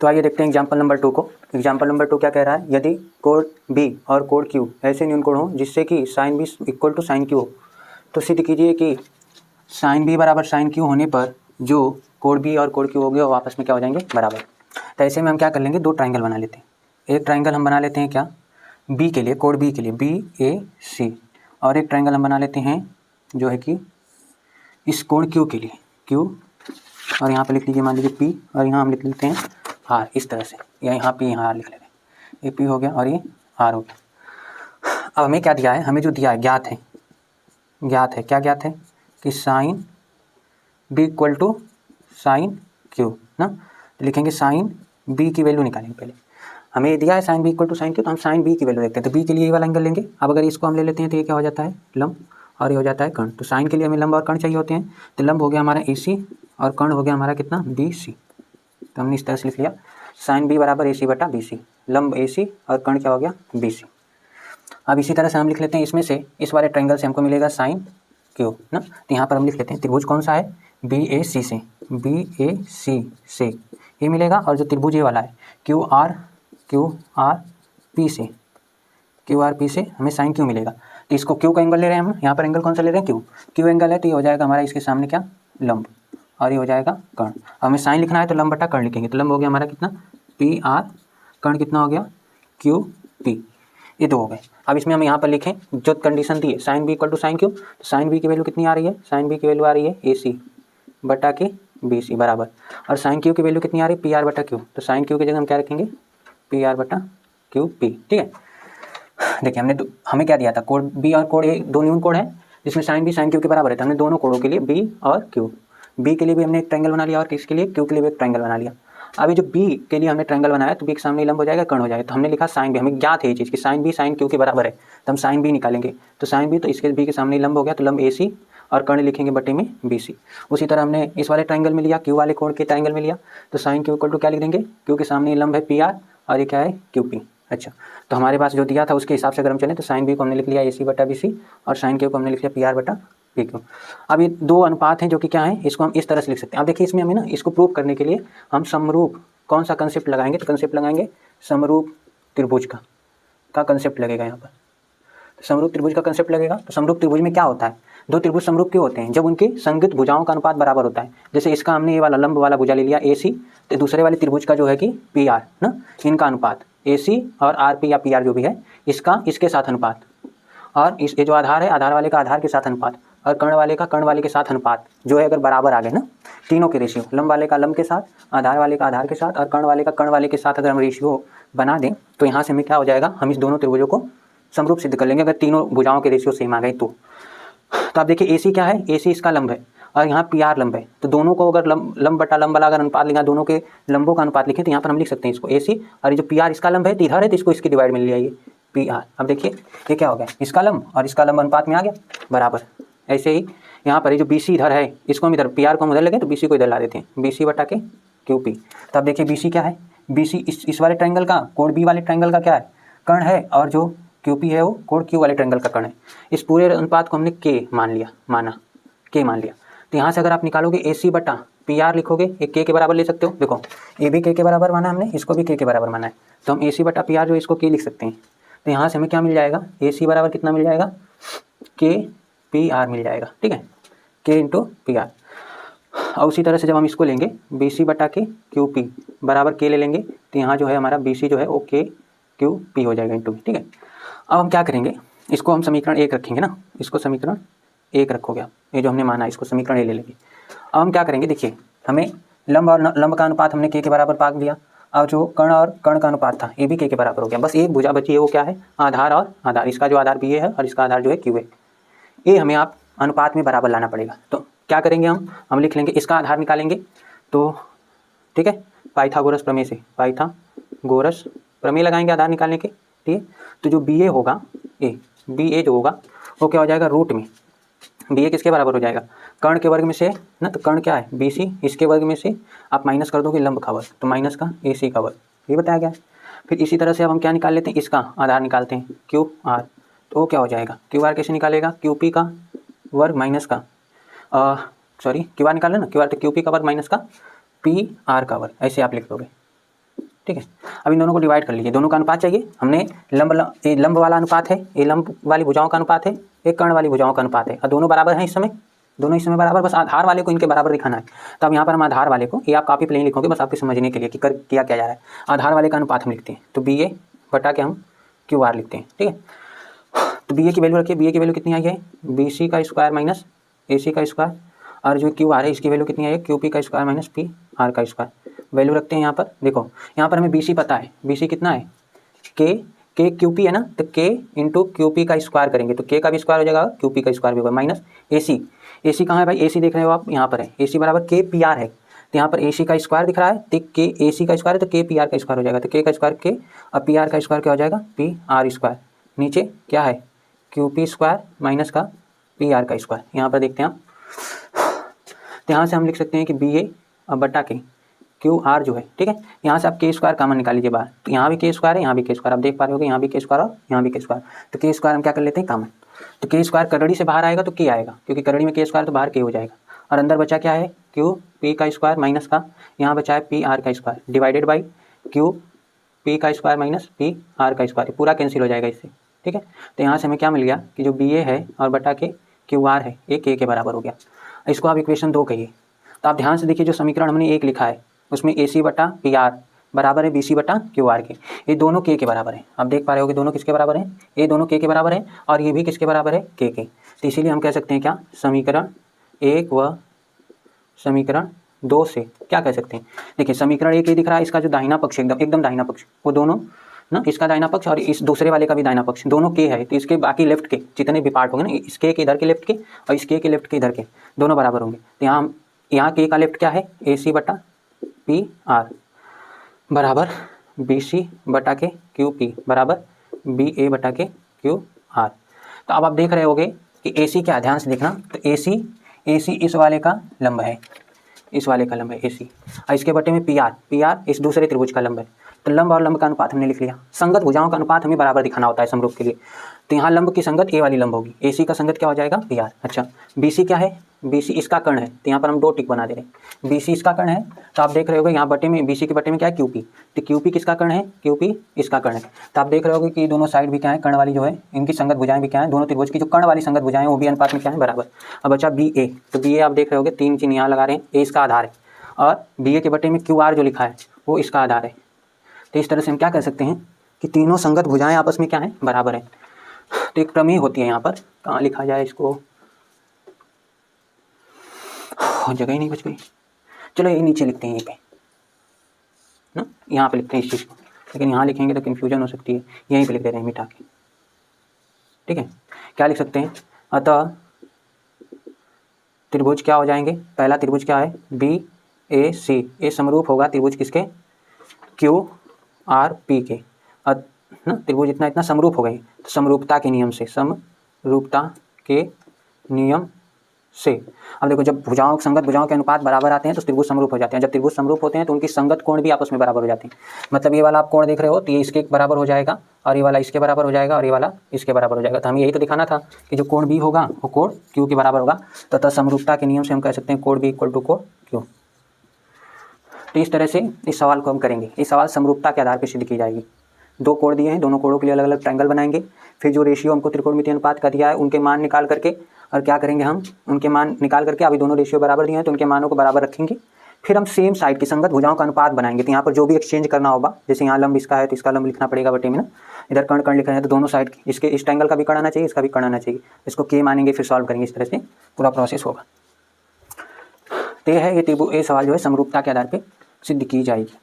तो आइए देखते हैं एग्जाम्पल नंबर 2 को। एग्जाम्पल नंबर 2 क्या कह रहा है, यदि कोड बी और कोड क्यू ऐसे न्यून कोड हों जिससे कि sine B equal to sine Q हो, तो सिद्ध कीजिए कि साइन बी बराबर साइन क्यू होने पर जो कोड बी और कोड क्यू हो गए वो आपस में क्या हो जाएंगे, बराबर। तो ऐसे में हम क्या कर लेंगे, दो ट्राइंगल बना लेते हैं। एक ट्राइंगल हम बना लेते हैं क्या, बी के लिए, कोड बी के लिए बी ए सी, और एक ट्राइंगल हम बना लेते हैं जो है कि इस कोड क्यू के लिए क्यू, और यहाँ पे लिख लीजिए मान लीजिए पी, और यहाँ हम लिख लेते हैं आर, इस तरह से, या यहाँ पी यहाँ आर लिख लेते हैं। ये पी हो गया और ये आर हो गया। अब हमें क्या दिया है, हमें जो दिया है ज्ञात है क्या ज्ञात है कि sine B equal to sine Q ना। तो लिखेंगे साइन बी की वैल्यू निकालेंगे। पहले हमें ये दिया है sine B equal to sine Q, तो हम साइन बी की वैल्यू देखते हैं। तो बी के लिए ये वाला एंगल लेंगे। अब अगर इसको हम ले लेते हैं तो ये क्या हो जाता है, लंब, और ये हो जाता है कर्ण। तो साइन के लिए हमें लंब और कर्ण चाहिए होते हैं। तो लंब हो गया हमारा ए सी और कर्ण हो गया हमारा कितना, बी सी। तो हमने इस तरह से लिख लिया साइन बी बराबर ए सी बटा बी सी, लंब ए सी और कर्ण क्या हो गया, बी सी। अब इसी तरह से हम लिख लेते हैं इसमें से, इस वाले ट्रायंगल से हमको मिलेगा साइन क्यू ना। तो यहाँ पर हम लिख लेते हैं त्रिभुज कौन सा है, बी ए सी से ये मिलेगा, और जो त्रिभुज ये वाला है क्यू आर पी से हमें साइन क्यू मिलेगा। तो इसको क्यू का एंगल ले रहे हैं हम, यहाँ पर एंगल कौन सा ले रहे हैं, क्यू एंगल है। तो ये हो जाएगा हमारा इसके सामने क्या, लंब, और ये हो जाएगा कर्ण। हमें साइन लिखना है तो लंब बटा कर्ण लिखेंगे। तो लंब हो गया हमारा कितना, पी आर, कर्ण कितना हो गया, क्यू पी, ये दो हो गए। अब इसमें हम यहाँ पर लिखें जो कंडीशन दी है, sine B equal to sine Q, तो साइन बी की वैल्यू कितनी आ रही है, साइन बी की वैल्यू आ रही है ए सी बटा के बी सी बराबर, और साइन क्यू की वैल्यू कितनी आ रही है, पी आर बटा क्यू। तो साइन क्यू की जगह हम क्या रखेंगे, पी आर बटा क्यू पी। ठीक है, देखिए हमें क्या दिया था, कोड बी और कोड ए दो न्यून कोड है जिसमें साइन बी साइन क्यू के बराबर है। तो हमने दोनों कोडों के लिए बी और क्यू, बी के लिए भी हमने एक ट्रायंगल बना लिया और किसके लिए, क्यू के लिए भी एक ट्रायंगल बना लिया। अभी जो बी के लिए हमने ट्रायंगल बनाया तो बी के सामने लंब हो जाएगा, कर्ण हो जाएगा। तो हमने लिखा साइन बी, हमें ज्ञात है ये चीज़ कि साइन बी साइन क्यू के बराबर है, तो हम साइन बी निकालेंगे। तो साइन बी, तो इसके बी के सामने लंब हो गया, तो लंब ए सी और कर्ण लिखेंगे बटे में बी सी। उसी तरह हमने इस वाले ट्रायंगल में लिया, क्यू वाले कोण के ट्रायंगल में लिया, तो साइन क्यू इक्वल टू क्या लिख देंगे, क्यू के सामने लंब है पी आर और ये क्या है, क्यू पी। अच्छा, तो हमारे पास जो दिया था उसके हिसाब से अगर हम चलें तो साइन बी को हमने लिख लिया ए सी बटा बी सी, और साइन क्यू को हमने लिख लिया पी आर बटा पी क्यू। अब ये दो अनुपात हैं जो कि क्या है, इसको हम इस तरह से लिख सकते हैं। अब देखिए इसमें हमें ना इसको प्रूव करने के लिए हम समरूप कौन सा कंसेप्ट लगाएंगे, तो कंसेप्ट लगाएंगे समरूप त्रिभुज का कंसेप्ट लगेगा यहाँ पर। तो समरूप त्रिभुज का कंसेप्ट लगेगा। तो समरूप त्रिभुज में क्या होता है, दो त्रिभुज समरूप क्यों होते हैं, जब उनके संगत भुजाओं का अनुपात बराबर होता है। जैसे इसका हमने ये वाला लंब वाला भुजा ले लिया ए सी, तो दूसरे वाले त्रिभुज का जो है कि पी आर ना, इनका अनुपात ए सी और आर पी या पी आर जो भी है इसका इसके साथ अनुपात, और इस ये जो आधार है आधार वाले का आधार के साथ अनुपात, और कर्ण वाले का कर्ण वाले के साथ अनुपात जो है अगर बराबर आ गए ना, तीनों के रेशियो, लंब वाले का लंब के साथ, आधार वाले का आधार के साथ, और कर्ण वाले का कर्ण वाले के साथ अगर हम रेशियो बना दें तो यहाँ से हमें क्या हो जाएगा, हम इस दोनों त्रिभुजों को समरूप सिद्ध कर लेंगे अगर तीनों भुजाओं के रेशियो सेम आ गए तो। आप देखिए ए सी क्या है, ए सी इसका लंब है और यहाँ पी आर लंब है। तो दोनों को अगर लंब बटा लंब वाला अगर अनुपात लिखा, दोनों के लंबों का अनुपात लिखें तो यहाँ पर हम लिख सकते हैं इसको ए सी, और ये जो पी आर इसका लंब है तो इधर है तो इसको इसकी डिवाइड में ले आइए पी आर। अब देखिए ये क्या हो गया, इसका लंब और इसका लंब अनुपात में आ गया बराबर। ऐसे ही यहाँ पर ये जो बी सी इधर है इसको हम इधर पी आर को हम उधर लगे तो बी सी को इधर ला देते हैं, बी सी बटा के क्यू पी। तो अब देखिए बी सी क्या है, बी सी इस वाले ट्रायंगल का, कोड बी वाले ट्रायंगल का क्या है, कर्ण है, और जो क्यू पी है वो कोड क्यू वाले ट्रायंगल का कर्ण है। इस पूरे अनुपात को हमने के मान लिया। तो यहाँ से अगर आप निकालोगे ए सी बटा पी आर लिखोगे, एक के बराबर ले सकते हो। देखो ये भी के बराबर माना हमने, इसको भी के बराबर माना है, तो हम ए सी बटा पी आर जो इसको के लिख सकते हैं। तो यहाँ से हमें क्या मिल जाएगा, ए सी बराबर कितना मिल जाएगा, के पी आर मिल जाएगा। ठीक है, के इंटू पी आर। और उसी तरह से जब हम इसको लेंगे बी सी बटा के क्यू पी बराबर के ले लेंगे, तो यहाँ जो है हमारा बी सी जो है वो के क्यू पी हो जाएगा इंटू। ठीक है, अब हम क्या करेंगे, इसको हम समीकरण 1 रखेंगे ना, इसको समीकरण 1 रखोगे आप, ये जो हमने माना इसको समीकरण 1 ले लेंगे। अब हम क्या करेंगे, देखिए हमें लंब और लंब का अनुपात हमने के बराबर पा दिया, और जो कर्ण और कर्ण का अनुपात था ये भी के बराबर हो गया। बस एक भुजा बची है, वो क्या है, आधार और आधार। इसका जो आधार बी है और इसका आधार जो है क्यू है, ये हमें आप अनुपात में बराबर लाना पड़ेगा। तो क्या करेंगे, हम लिख लेंगे इसका आधार निकालेंगे। तो ठीक है, पाइथागोरस प्रमेय से, पाइथागोरस प्रमेय लगाएंगे आधार निकालने के। ठीक है, तो जो बी ए होगा, बी ए जो होगा वो क्या हो जाएगा, रूट में बी ए किसके बराबर हो जाएगा, कर्ण के वर्ग में से ना। तो कर्ण क्या है, बी सी, इसके वर्ग में से आप माइनस कर दोगे लंब का वर्ग, तो माइनस का ए सी का वर्ग, ये बताया गया है। फिर इसी तरह से अब हम क्या निकाल लेते हैं, इसका आधार निकालते हैं क्यू आर। तो वो क्या हो जाएगा, क्यू आर कैसे निकालेगा, क्यू पी का वर्ग माइनस का क्यू आर निकाल लेना, क्यू आर तो क्यू पी का वर्ग माइनस का पी आर का वर्ग, ऐसे आप लिख दोगे। ठीक है। अब इन दोनों को डिवाइड कर लीजिए, दोनों का अनुपात चाहिए हमने। लंब वाला अनुपात है, ये लंब वाली भुजाओं का अनुपात है, एक कर्ण वाली भुजाओं का अनुपात है, और दोनों बराबर हैं इस समय, दोनों इस समय बराबर, बस आधार वाले को इनके बराबर दिखाना है। तो अब यहाँ पर हम आधार वाले को, ये आप कॉपी पे नहीं लिखोगे, बस आपके समझने के लिए कि किया क्या जा रहा है। आधार वाले का अनुपात हम लिखते हैं, तो बी ए बटा के हम क्यू आर लिखते हैं, ठीक है। तो बी ए की वैल्यू रखिए, बी ए की वैल्यू कितनी आई है, बी सी का स्क्वायर माइनस ए सी का स्क्वायर, और जो क्यू आर है इसकी वैल्यू कितनी आई है, क्यू पी का स्क्वायर माइनस पी आर का स्क्वायर। वैल्यू रखते हैं यहाँ पर। देखो यहाँ पर हमें बी सी पता है, बी सी कितना है, के क्यू पी है ना, तो के इंटू क्यू पी का स्क्वायर करेंगे तो के का भी स्क्वायर हो जाएगा, क्यू पी का स्क्वायर भी होगा, माइनस ए सी। ए सी कहाँ है भाई, ए सी देख रहे हो आप, यहाँ पर है, ए सी बराबर के पी आर है, तो यहाँ पर ए सी का स्क्वायर दिख रहा है, तो के ए सी का स्क्वायर है तो के पी आर का स्क्वायर हो जाएगा, तो के का स्क्वायर के, और पी आर का स्क्वायर क्या हो जाएगा, पी आर स्क्वायर। नीचे क्या है, क्यू पी स्क्वायर माइनस का पी आर का स्क्वायर। यहाँ पर देखते हैं आप, तो यहाँ से हम लिख सकते हैं कि बी ए और बटा के क्यू आर जो है, ठीक है। यहाँ से आप के स्क्वायर कॉमन निकाल लीजिए बाहर, तो यहाँ भी के स्क्वायर है, यहाँ भी के स्क्वायर, आप देख पा रहे हो यहाँ भी के स्क्वायर और यहाँ भी के स्क्वायर, तो के स्क्वायर हम क्या कर लेते हैं कॉमन, तो के स्क्वायर करड़ी से बाहर आएगा तो के आएगा, क्योंकि करड़ी में के स्क्वायर तो बाहर के हो जाएगा, और अंदर बचा क्या है, क्यू पी का स्क्वायर माइनस का, यहाँ बचा है पी आर का square divided by Q P का स्क्वायर माइनस पी आर का स्क्वायर, पूरा कैंसिल हो जाएगा इससे, ठीक है। तो यहाँ से हमें क्या मिल गया कि जो बी ए है और बटा के क्यू आर है ये के बराबर हो गया। इसको आप इक्वेशन 2 कहिए। तो आप ध्यान से देखिए, जो समीकरण हमने एक लिखा है उसमें ए सी बटा पी आर बराबर है बी सी बटा क्यू आर के, ये दोनों के बराबर है। आप देख पा रहे हो कि दोनों किसके बराबर हैं, ये दोनों के बराबर है, और ये भी किसके बराबर है, के। तो इसीलिए हम कह सकते हैं क्या, समीकरण 1 व समीकरण 2 से क्या कह सकते हैं। देखिए समीकरण 1 ये दिख रहा है, इसका जो दाहिना पक्ष एकदम दाहिना पक्ष, वो दोनों ना, इसका दाहिना पक्ष और इस दूसरे वाले का भी दाहिना पक्ष, दोनों के है, तो इसके बाकी लेफ्ट के जितने भी पार्ट होंगे ना, इस के इधर के लेफ्ट के और इस के लेफ्ट के इधर के, दोनों बराबर होंगे। तो यहाँ के का लेफ्ट क्या है, ए सी बटा पी आर बराबर बी सी बटा के क्यू पी बराबर बी ए बटा के क्यू आर। तो अब आप देख रहे होगे कि ए सी क्या, ध्यान से देखना, तो ए सी इस वाले का लंब है, इस वाले का लंब है ए सी, और इसके बटे में पी आर इस दूसरे त्रिभुज का लंब है। तो लंब और लंब का अनुपात हमने लिख लिया। संगत भुजाओं का अनुपात हमें बराबर दिखाना होता है समरूप के लिए, तो यहाँ लंब की संगत ए वाली लंब होगी, ए सी का संगत क्या हो जाएगा, पी आर। अच्छा बी सी क्या है, बी सी इसका कर्ण है, तो यहाँ पर हम 2 टिक बना दे रहे हैं, बी सी इसका कर्ण है, तो आप देख रहे होगे यहाँ बटे में बी सी के बटे में क्या है, क्यू पी, तो क्यू पी किसका कर्ण है, क्यू पी इसका कर्ण है। तो आप देख रहे होगे कि दोनों साइड भी क्या है, कर्ण वाली जो है इनकी संगत भुजाएं भी क्या है, दोनों त्रिभुज की जो कर्ण वाली संगत भुजाएं वो भी अनुपात में क्या है, बराबर। अब बचा बी ए, तो बी ए आप देख रहे होगे 3 चिन्ह यहाँ लगा रहे हैं, ए इसका आधार है, और बी ए के बटे में क्यू आर जो लिखा है वो इसका आधार है। तो इस तरह से हम क्या कह सकते हैं कि तीनों संगत भुजाएं आपस में क्या है, बराबर है। तो एक प्रमेय होती है, यहाँ पर कहाँ लिखा जाए इसको, जगह ही नहीं बच गई, चलो ये नीचे लिखते हैं, यहीं पे ना, यहाँ पे लिखते हैं इस चीज़ को, लेकिन यहाँ लिखेंगे तो कन्फ्यूजन हो सकती है, यहीं पे लिख दे रहे हैं मिटा के, ठीक है। क्या लिख सकते हैं, अतः त्रिभुज क्या हो जाएंगे, पहला त्रिभुज क्या है, बी ए सी, ये समरूप होगा त्रिभुज किसके, क्यू आर पी के, ना त्रिभुज इतना इतना समरूप हो गए, तो समरूपता के नियम से, समरूपता के नियम से। अब देखो जब संगत भुजाओं के अनुपात बराबर आते हैं तो त्रिभुज समरूप हो जाते हैं, जब त्रिभुज समरूप होते हैं तो उनकी संगत कोण भी आपस में बराबर हो जाते हैं। मतलब ये वाला आप कोण देख रहे हो तो ये इसके बराबर हो जाएगा, और ये वाला इसके बराबर हो जाएगा, और ये वाला इसके बराबर हो जाएगा। तो हमें यही तो दिखाना था कि जो कोण बी होगा वो कोण क्यू के बराबर होगा, तथा समरूपता के नियम से हम कह सकते हैं कोण बी इक्वल टू कोण क्यू। तो इस तरह से इस सवाल को हम करेंगे। इस सवाल समरूपता के आधार पर सिद्ध की जाएगी। 2 कोण दिए हैं, दोनों कोणों के लिए अलग अलग ट्रायंगल बनाएंगे, फिर जो रेशियो हमको त्रिकोणमितीय अनुपात का दिया है उनके मान निकाल करके, और क्या करेंगे हम उनके मान निकाल करके, अभी दोनों रेशियो बराबर दिए हैं तो उनके मानों को बराबर रखेंगे, फिर हम सेम साइड की संगत भुजाओं का अनुपात बनाएंगे। तो यहाँ पर जो भी एक्सचेंज करना होगा, जैसे यहाँ लंब इसका है तो इसका लंब लिखना पड़ेगा बटे में ना, इधर कर्ण कर्ण लिख रहे हैं तो दोनों साइड इसके इस ट्रायंगल का भी कर्ण आना चाहिए, इसका भी कर्ण आना चाहिए, इसको के मानेंगे, फिर सॉल्व करेंगे, इस तरह से पूरा प्रोसेस होगा। तो ये है ये सवाल जो है समरूपता के आधार पर सिद्ध की जाएगी।